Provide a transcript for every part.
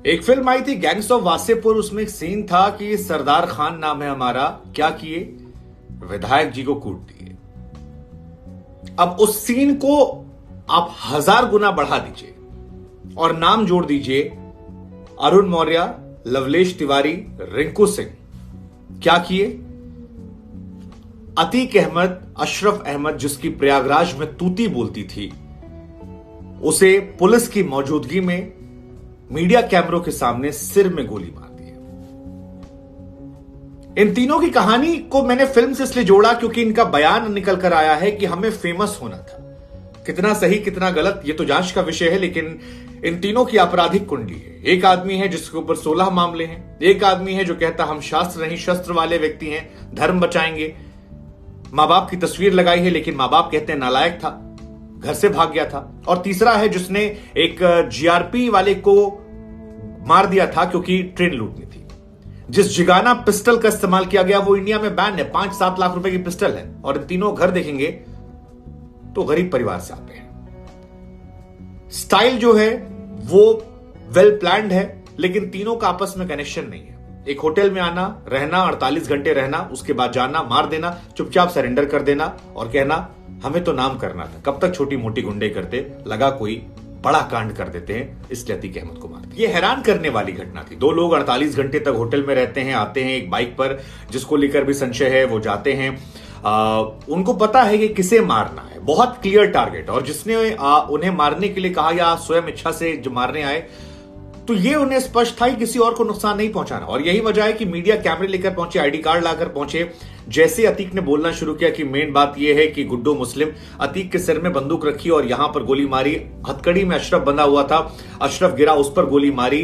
एक फिल्म आई थी gangs of Wasseypur. उसमें एक सीन था कि सरदार खान नाम है हमारा, क्या किए, विधायक जी को कूट दिए। अब उस सीन को आप 1000 गुना बढ़ा दीजिए और नाम जोड़ दीजिए अरुण मौर्य, लवलेश तिवारी, रिंकू सिंह। क्या किए? अतीक अहमद, अशरफ अहमद, जिसकी प्रयागराज में तूती बोलती थी, उसे पुलिस की मौजूदगी में मीडिया कैमरों के सामने सिर में गोली मार दी। इन तीनों की कहानी को मैंने फिल्म से इसलिए जोड़ा क्योंकि इनका बयान निकल कर आया है कि हमें फेमस होना था। कितना सही कितना गलत ये तो जांच का विषय है, लेकिन इन तीनों की आपराधिक कुंडली है। एक आदमी है जिसके ऊपर 16 मामले हैं, एक आदमी है जो कहता हम शास्त्र नहीं शस्त्र वाले व्यक्ति हैं, धर्म बचाएंगे। मां बाप की तस्वीर लगाई है लेकिन मां बाप कहते हैं नालायक था, घर से भाग गया था। और तीसरा है जिसने एक जीआरपी वाले को मार दिया था क्योंकि ट्रेन लूटनी थी। जिस जिगाना पिस्टल का इस्तेमाल किया गया वो इंडिया में बैन है, 5-7 लाख रुपए की पिस्टल है। और इन तीनों घर देखेंगे तो गरीब परिवार से आते हैं। स्टाइल जो है वो वेल प्लान्ड है, लेकिन तीनों का आपस में कनेक्शन नहीं है। एक होटल में आना, रहना, 48 घंटे रहना, उसके बाद जाना, मार देना, चुपचाप सरेंडर कर देना और कहना हमें तो नाम करना था। कब तक छोटी मोटी गुंडे करते, लगा कोई बड़ा कांड कर देते हैं, इसलिए अतीक अहमद को मार दिया। ये हैरान करने वाली घटना थी। 2 लोग 48 घंटे तक होटल में रहते हैं, आते हैं एक बाइक पर, जिसको लेकर भी संशय है, वो जाते हैं। उनको पता है कि किसे मारना है, बहुत क्लियर टारगेट। और जिसने उन्हें मारने के लिए कहा या स्वयं इच्छा से जो मारने आए, तो ये उन्हें स्पष्ट था कि किसी और को नुकसान नहीं पहुंचाना। और यही वजह है कि मीडिया कैमरे लेकर पहुंचे, आईडी कार्ड लाकर पहुंचे। जैसे अतीक ने बोलना शुरू किया कि मेन बात यह है कि गुड्डू मुस्लिम, अतीक के सिर में बंदूक रखी और यहां पर गोली मारी। हथकड़ी में अशरफ बंधा हुआ था, अशरफ गिरा, उस पर गोली मारी।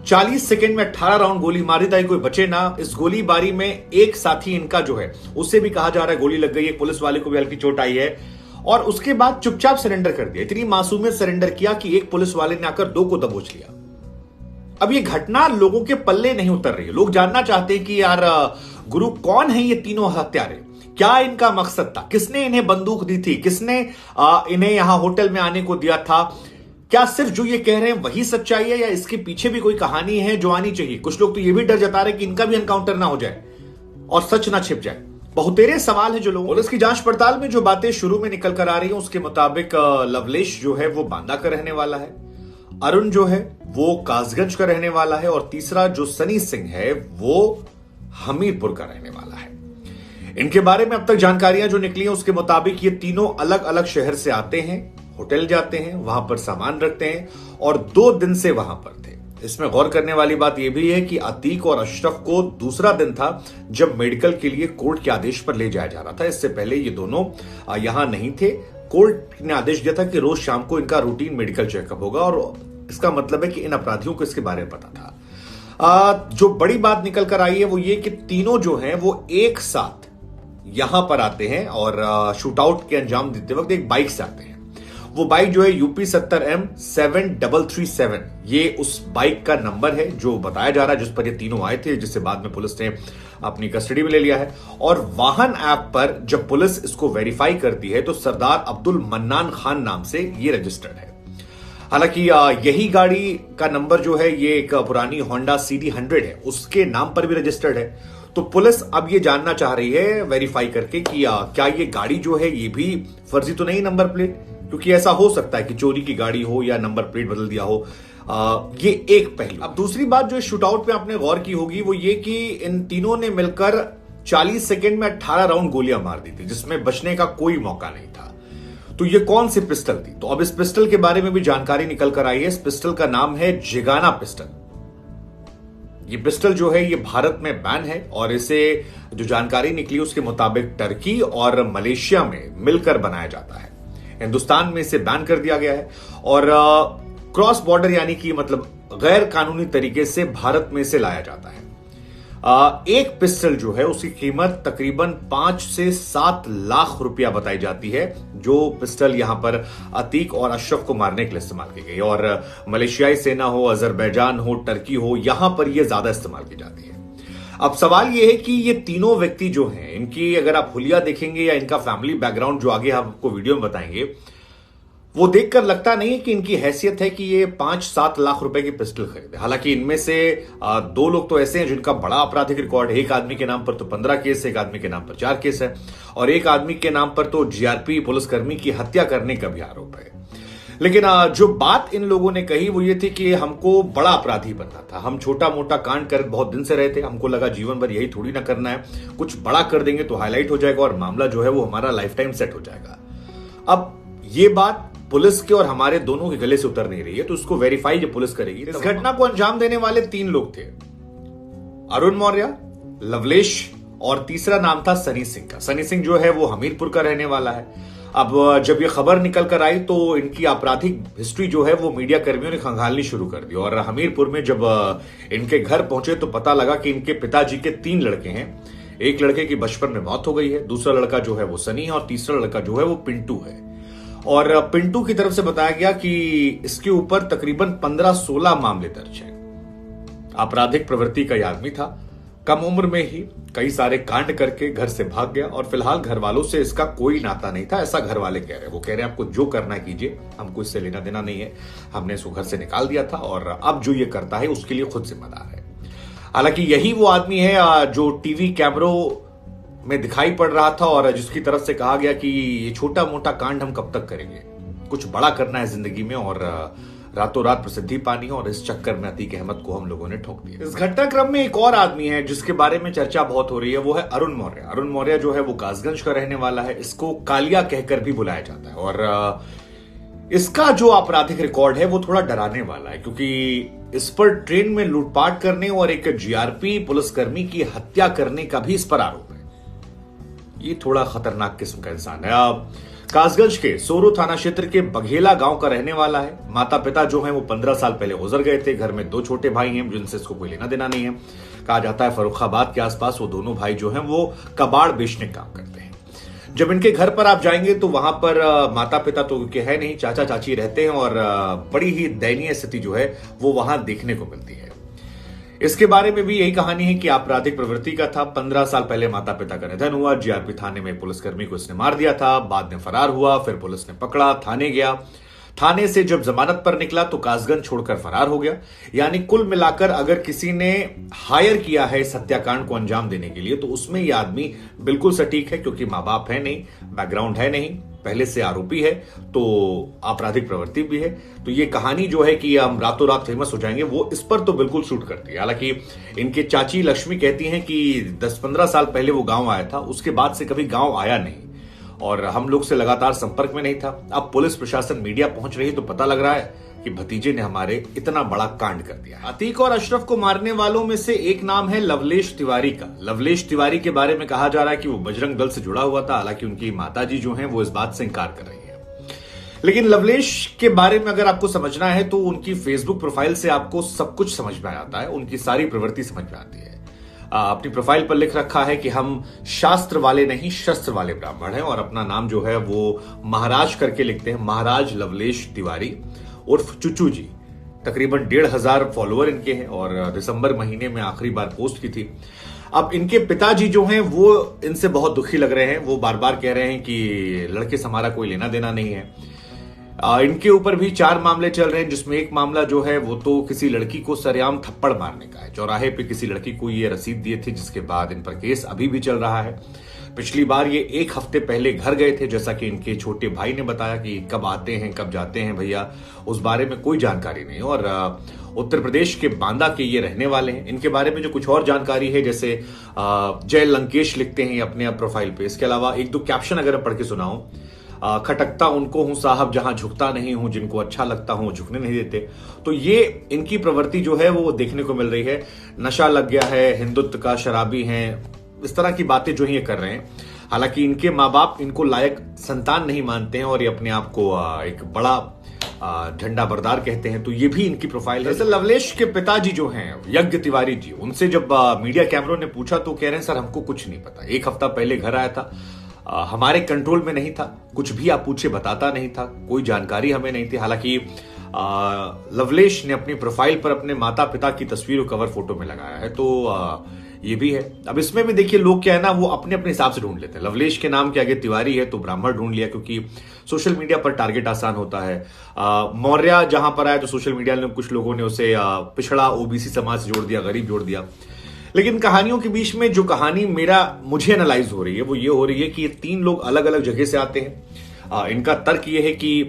40 सेकंड में 18 राउंड गोली मारी ताकि कोई बचे ना। इस गोलीबारी में एक साथी इनका जो है उससे भी कहा जा रहा है गोली लग गई है, पुलिस वाले को भी हल्की चोट आई है। और उसके बाद चुपचाप सरेंडर कर दिया। इतनी मासूमियत सरेंडर किया कि एक पुलिस वाले ने आकर 2 को दबोच लिया। अब ये घटना लोगों के पल्ले नहीं उतर रही है। लोग जानना चाहते हैं कि यार गुरु कौन है ये तीनों हत्यारे, क्या इनका मकसद था, किसने इन्हें बंदूक दी थी, किसने इन्हें यहां होटल में आने को दिया था। क्या सिर्फ जो ये कह रहे हैं वही सच्चाई है या इसके पीछे भी कोई कहानी है जो आनी चाहिए। कुछ लोग तो ये भी डर जता रहे कि इनका भी एनकाउंटर ना हो जाए और सच ना छिप जाए। बहुतेरे सवाल है जो लोग। पुलिस की जांच पड़ताल में जो बातें शुरू में निकल कर आ रही है उसके मुताबिक लवलेश जो है वो बांदा का रहने वाला है, अरुण जो है वो कासगंज का रहने वाला है और तीसरा जो सनी सिंह है वो हमीरपुर का रहने वाला है। इनके बारे में अब तक जानकारियां जो निकली हैं उसके मुताबिक ये तीनों अलग अलग शहर से आते हैं, होटल जाते हैं, वहां पर सामान रखते हैं और 2 दिन से वहां पर थे। इसमें गौर करने वाली बात यह भी है कि अतीक और अशरफ को दूसरा दिन था जब मेडिकल के लिए कोर्ट के आदेश पर ले जाया जा रहा था। इससे पहले ये दोनों यहां नहीं थे। कोर्ट ने आदेश दिया था कि रोज शाम को इनका रूटीन मेडिकल चेकअप होगा और इसका मतलब है कि इन अपराधियों को इसके बारे में पता था। जो बड़ी बात निकल कर आई है वो ये कि तीनों जो हैं वो एक साथ यहां पर आते हैं और शूटआउट के अंजाम देते वक्त एक बाइक से आते हैं। वो बाइक जो है UP 70M 7337, ये उस बाइक का नंबर है जो बताया जा रहा है जिस पर ये तीनों आए थे, जिससे बाद में पुलिस ने अपनी कस्टडी में ले लिया है। और वाहन ऐप पर जब पुलिस इसको वेरीफाई करती है तो सरदार अब्दुल मन्नान खान नाम से ये रजिस्टर्ड है। हालांकि यही गाड़ी का नंबर जो है ये एक पुरानी होंडा CD100 है, उसके नाम पर भी रजिस्टर्ड है। तो पुलिस अब ये जानना चाह रही है वेरीफाई करके कि क्या ये गाड़ी जो है ये भी फर्जी तो नहीं नंबर प्लेट, क्योंकि ऐसा हो सकता है कि चोरी की गाड़ी हो या नंबर प्लेट बदल दिया हो। ये एक पहलू। अब दूसरी बात जो शूटआउट पे आपने गौर की होगी वो ये कि इन तीनों ने मिलकर 40 सेकंड में 18 राउंड गोलियां मार दी थी, जिसमें बचने का कोई मौका नहीं था। तो ये कौन सी पिस्टल थी? तो अब इस पिस्टल के बारे में भी जानकारी निकल कर आई है। इस पिस्टल का नाम है जिगाना पिस्टल। ये पिस्टल जो है ये भारत में बैन है और इसे जो जानकारी निकली उसके मुताबिक टर्की और मलेशिया में मिलकर बनाया जाता है। हिंदुस्तान में इसे बैन कर दिया गया है और क्रॉस बॉर्डर यानी कि मतलब गैर कानूनी तरीके से भारत में इसे लाया जाता है। एक पिस्टल जो है उसकी कीमत तकरीबन 5 से 7 लाख रुपया बताई जाती है, जो पिस्टल यहां पर अतीक और अशरफ को मारने के लिए इस्तेमाल की गई। और मलेशियाई सेना हो, अजरबैजान हो, टर्की हो, यहां पर यह ज्यादा इस्तेमाल की जाती है। अब सवाल यह है कि ये तीनों व्यक्ति जो हैं इनकी अगर आप हुलिया देखेंगे या इनका फैमिली बैकग्राउंड जो आगे आपको वीडियो में बताएंगे, वो देखकर लगता नहीं है कि इनकी हैसियत है कि ये 5-7 लाख रुपए की पिस्टल खरीदे। हालांकि इनमें से 2 लोग तो ऐसे हैं जिनका बड़ा आपराधिक रिकॉर्ड है। एक आदमी के नाम पर तो 15 केस है, एक आदमी के नाम पर 4 केस है और एक आदमी के नाम पर तो जीआरपी पुलिसकर्मी की हत्या करने का भी आरोप है। लेकिन जो बात इन लोगों ने कही वो ये थी कि हमको बड़ा अपराधी बनना था, हम छोटा मोटा कांड कर बहुत दिन से रहे थे, हमको लगा जीवन भर यही थोड़ी ना करना है, कुछ बड़ा कर देंगे तो हाईलाइट हो जाएगा और मामला जो है वो हमारा लाइफ टाइम सेट हो जाएगा। अब ये बात पुलिस के और हमारे दोनों के गले से उतर नहीं रही है, तो उसको वेरीफाई जब पुलिस करेगी। इस घटना को अंजाम देने वाले 3 लोग थे, अरुण मौर्य, लवलेश और तीसरा नाम था सनी सिंह का। सनी सिंह जो है वो हमीरपुर का रहने वाला है। अब जब ये खबर निकल कर आई तो इनकी आपराधिक हिस्ट्री जो है वो मीडिया कर्मियों ने खंगालनी शुरू कर दी और हमीरपुर में जब इनके घर पहुंचे तो पता लगा कि इनके पिताजी के 3 लड़के हैं। एक लड़के की बचपन में मौत हो गई है, दूसरा लड़का जो है वो सनी है और तीसरा लड़का जो है वो पिंटू है। और पिंटू की तरफ से बताया गया कि इसके ऊपर तकरीबन 15-16 मामले दर्ज हैं। आपराधिक प्रवृत्ति का यह आदमी था, कम उम्र में ही कई सारे कांड करके घर से भाग गया और फिलहाल घर वालों से इसका कोई नाता नहीं था, ऐसा घर वाले कह रहे हैं। वो कह रहे हैं आपको जो करना कीजिए, हमको इससे लेना देना नहीं है, हमने इसको घर से निकाल दिया था और अब जो ये करता है उसके लिए खुद जिम्मेदार है। हालांकि यही वो आदमी है जो टीवी कैमरों में दिखाई पड़ रहा था और जिसकी तरफ से कहा गया कि ये छोटा मोटा कांड हम कब तक करेंगे, कुछ बड़ा करना है जिंदगी में और रातों रात प्रसिद्धि पानी है और इस चक्कर में अतीक अहमद को हम लोगों ने ठोक दिया। इस घटनाक्रम में एक और आदमी है जिसके बारे में चर्चा बहुत हो रही है, वो है अरुण मौर्य। अरुण मौर्य जो है वो कासगंज का रहने वाला है, इसको कालिया कहकर भी बुलाया जाता है और इसका जो आपराधिक रिकॉर्ड है वो थोड़ा डराने वाला है, क्योंकि इस पर ट्रेन में लूटपाट करने और एक जीआरपी पुलिसकर्मी की हत्या करने का भी इस पर आरोप है। ये थोड़ा खतरनाक किस्म का इंसान है। कासगंज के सोरो थाना क्षेत्र के बघेला गांव का रहने वाला है। माता पिता जो हैं वो 15 साल पहले गुजर गए थे। घर में 2 छोटे भाई हैं जिनसे इसको कोई लेना देना नहीं है। कहा जाता है फर्रुखाबाद के आसपास वो दोनों भाई जो हैं वो कबाड़ बेचने का काम करते हैं। जब इनके घर पर आप जाएंगे तो वहां पर माता पिता तो उनके है नहीं, चाचा चाची रहते हैं और बड़ी ही दयनीय स्थिति जो है वो वहां देखने को मिलती है। इसके बारे में भी यही कहानी है कि आपराधिक प्रवृत्ति का था। 15 साल पहले माता पिता का निधन हुआ, जीआरपी थाने में पुलिसकर्मी को इसने मार दिया था, बाद में फरार हुआ, फिर पुलिस ने पकड़ा, थाने गया, थाने से जब जमानत पर निकला तो कासगंज छोड़कर फरार हो गया। यानी कुल मिलाकर अगर किसी ने हायर किया है इस हत्याकांड को अंजाम देने के लिए तो उसमें यह आदमी बिल्कुल सटीक है, क्योंकि मां बाप है नहीं, बैकग्राउंड है नहीं, पहले से आरोपी है, तो आपराधिक प्रवृत्ति भी है। तो ये कहानी जो है कि हम रातों रात फेमस हो जाएंगे वो इस पर तो बिल्कुल शूट करती है। हालांकि इनके चाची लक्ष्मी कहती हैं कि 10-15 साल पहले वो गांव आया था, उसके बाद से कभी गांव आया नहीं और हम लोग से लगातार संपर्क में नहीं था। अब पुलिस प्रशासन मीडिया पहुंच रही तो पता लग रहा है कि भतीजे ने हमारे इतना बड़ा कांड कर दिया। अतीक और अशरफ को मारने वालों में से एक नाम है लवलेश तिवारी का। लवलेश तिवारी के बारे में कहा जा रहा है कि वो बजरंग दल से जुड़ा हुआ था। हालांकि उनकी माताजी जो हैं वो इस बात से इंकार कर रही है। लेकिन लवलेश के बारे में अगर आपको समझना है तो उनकी फेसबुक प्रोफाइल से आपको सब कुछ समझ में आता है, उनकी सारी प्रवृत्ति समझ में आती है। अपनी प्रोफाइल पर लिख रखा है कि हम शास्त्र वाले नहीं शस्त्र वाले ब्राह्मण हैं और अपना नाम जो है वो महाराज करके लिखते हैं, महाराज लवलेश तिवारी उर्फ चुचू जी। तकरीबन 1,500 फॉलोअर इनके हैं और दिसंबर महीने में आखिरी बार पोस्ट की थी। अब इनके पिताजी जो हैं वो इनसे बहुत दुखी लग रहे हैं, वो बार बार कह रहे हैं कि लड़के से हमारा कोई लेना देना नहीं है। इनके ऊपर भी 4 मामले चल रहे हैं, जिसमें एक मामला जो है वो तो किसी लड़की को सरेआम थप्पड़ मारने का है। चौराहे पे किसी लड़की को ये रसीद दिए थे, जिसके बाद इन पर केस अभी भी चल रहा है। पिछली बार ये 1 हफ्ते पहले घर गए थे, जैसा कि इनके छोटे भाई ने बताया कि कब आते हैं कब जाते हैं भैया, उस बारे में कोई जानकारी नहीं। और उत्तर प्रदेश के बांदा के ये रहने वाले हैं। इनके बारे में जो कुछ और जानकारी है, जैसे जय लंकेश लिखते हैं अपने प्रोफाइल पे। इसके अलावा 1-2 कैप्शन अगर पढ़ के सुनाऊं, खटकता उनको हूं साहब जहां झुकता नहीं हूं, जिनको अच्छा लगता हूं झुकने नहीं देते। तो ये इनकी प्रवृत्ति जो है वो देखने को मिल रही है। नशा लग गया है, हिंदुत्व का शराबी हैं, इस तरह की बातें जो ये कर रहे हैं। हालांकि इनके माँ बाप इनको लायक संतान नहीं मानते हैं और ये अपने आप को एक बड़ा झंडा बरदार कहते हैं। तो ये भी इनकी प्रोफाइल है। जैसे लवलेश के पिताजी जो हैं यज्ञ तिवारी जी, उनसे जब मीडिया कैमरों ने पूछा तो कह रहे हैं सर हमको कुछ नहीं पता, 1 हफ्ता पहले घर आया था, हमारे कंट्रोल में नहीं था, कुछ भी आप पूछे बताता नहीं था, कोई जानकारी हमें नहीं थी। हालांकि लवलेश ने अपनी प्रोफाइल पर अपने माता पिता की तस्वीर को कवर फोटो में लगाया है। तो ये भी है। अब इसमें भी देखिए लोग क्या है ना, वो अपने अपने हिसाब से ढूंढ लेते हैं। लवलेश के नाम के आगे तिवारी है तो ब्राह्मण ढूंढ लिया, क्योंकि सोशल मीडिया पर टारगेट आसान होता है। मौर्य जहां पर आया तो सोशल मीडिया में कुछ लोगों ने उसे पिछड़ा ओबीसी समाज से जोड़ दिया, गरीब जोड़ दिया। लेकिन कहानियों के बीच में जो कहानी मुझे एनालाइज हो रही है वो ये हो रही है कि ये तीन लोग अलग अलग जगह से आते हैं। इनका तर्क ये है कि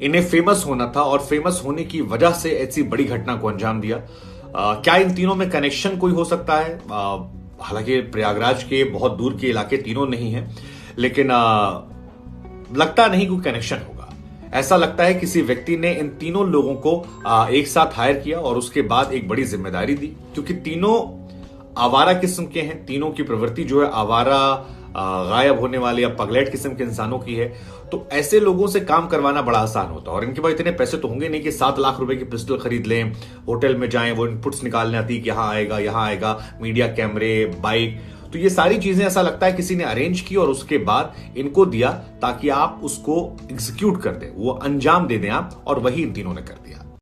इन्हें फेमस होना था और फेमस होने की वजह से ऐसी बड़ी घटना को अंजाम दिया। क्या इन तीनों में कनेक्शन कोई हो सकता है? हालांकि प्रयागराज के बहुत दूर के इलाके तीनों नहीं है, लेकिन लगता नहीं कोई कनेक्शन होगा। ऐसा लगता है किसी व्यक्ति ने इन तीनों लोगों को एक साथ हायर किया और उसके बाद एक बड़ी जिम्मेदारी दी, क्योंकि तीनों आवारा किस्म के हैं। तीनों की प्रवृत्ति जो है आवारा, गायब होने वाले या पगलेट किस्म के इंसानों की है। तो ऐसे लोगों से काम करवाना बड़ा आसान होता है। और इनके पास इतने पैसे तो होंगे नहीं कि 7 लाख रुपए की पिस्टल खरीद लें, होटल में जाएं, वो इनपुट्स निकालने आती है कि यहाँ आएगा, मीडिया कैमरे, बाइक। तो ये सारी चीजें ऐसा लगता है किसी ने अरेंज की और उसके बाद इनको दिया ताकि आप उसको एग्जीक्यूट कर दें, वो अंजाम दे दें आप, और वही इन तीनों ने कर दिया।